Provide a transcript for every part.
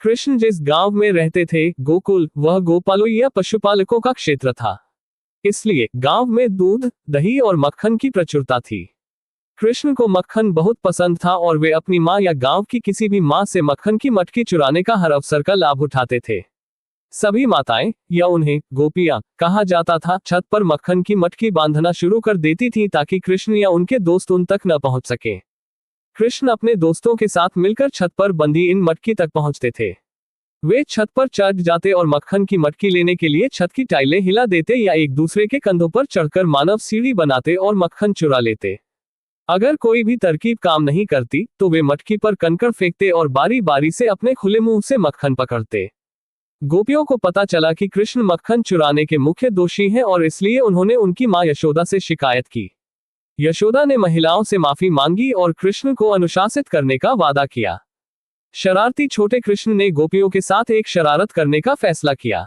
कृष्ण जिस गांव में रहते थे, गोकुल, वह गोपालों या पशुपालकों का क्षेत्र था। इसलिए गांव में दूध, दही और मक्खन की प्रचुरता थी। कृष्ण को मक्खन बहुत पसंद था और वे अपनी माँ या गांव की किसी भी माँ से मक्खन की मटकी चुराने का हर अवसर का लाभ उठाते थे। सभी माताएं, या उन्हें गोपियां कहा जाता था, छत पर मक्खन की मटकी बांधना शुरू कर देती थी ताकि कृष्ण या उनके दोस्त उन तक न पहुंच सके। कृष्ण अपने दोस्तों के साथ मिलकर छत पर बंधी इन मटकी तक पहुंचते थे। वे छत पर चढ़ जाते और मक्खन की मटकी लेने के लिए छत की टाइलें हिला देते या एक दूसरे के कंधों पर चढ़कर मानव सीढ़ी बनाते और मक्खन चुरा लेते। अगर कोई भी तरकीब काम नहीं करती तो वे मटकी पर कंकड़ फेंकते और बारी बारी से अपने खुले मुंह से मक्खन पकड़ते। गोपियों को पता चला कि कृष्ण मक्खन चुराने के मुख्य दोषी हैं और इसलिए उन्होंने उनकी मां यशोदा से शिकायत की। यशोदा ने महिलाओं से माफी मांगी और कृष्ण को अनुशासित करने का वादा किया। शरारती छोटे कृष्ण ने गोपियों के साथ एक शरारत करने का फैसला किया।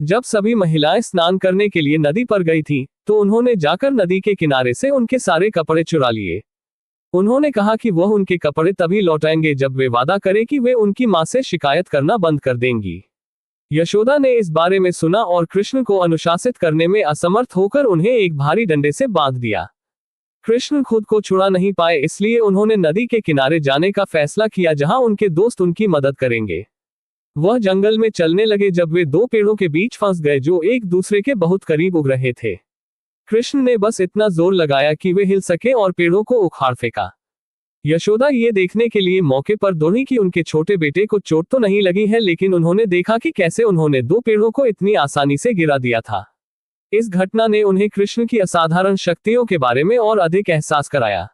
जब सभी महिलाएं स्नान करने के लिए नदी पर गई थीं, तो उन्होंने जाकर नदी के किनारे से उनके सारे कपड़े चुरा लिए। उन्होंने कहा कि वह उनके कपड़े तभी लौटाएंगे जब वे वादा करें कि वे उनकी मां से शिकायत करना बंद कर देंगी। यशोदा ने इस बारे में सुना और कृष्ण को अनुशासित करने में असमर्थ होकर उन्हें एक भारी डंडे से बांध दिया। कृष्ण खुद को छुड़ा नहीं पाए, इसलिए उन्होंने नदी के किनारे जाने का फैसला किया जहां उनके दोस्त उनकी मदद करेंगे। वह जंगल में चलने लगे जब वे दो पेड़ों के बीच फंस गए जो एक दूसरे के बहुत करीब उग रहे थे। कृष्ण ने बस इतना जोर लगाया कि वे हिल सके और पेड़ों को उखाड़ फेंका। यशोदा ये देखने के लिए मौके पर दौड़ी कि उनके छोटे बेटे को चोट तो नहीं लगी है, लेकिन उन्होंने देखा कि कैसे उन्होंने दो पेड़ों को इतनी आसानी से गिरा दिया था। इस घटना ने उन्हें कृष्ण की असाधारण शक्तियों के बारे में और अधिक एहसास कराया।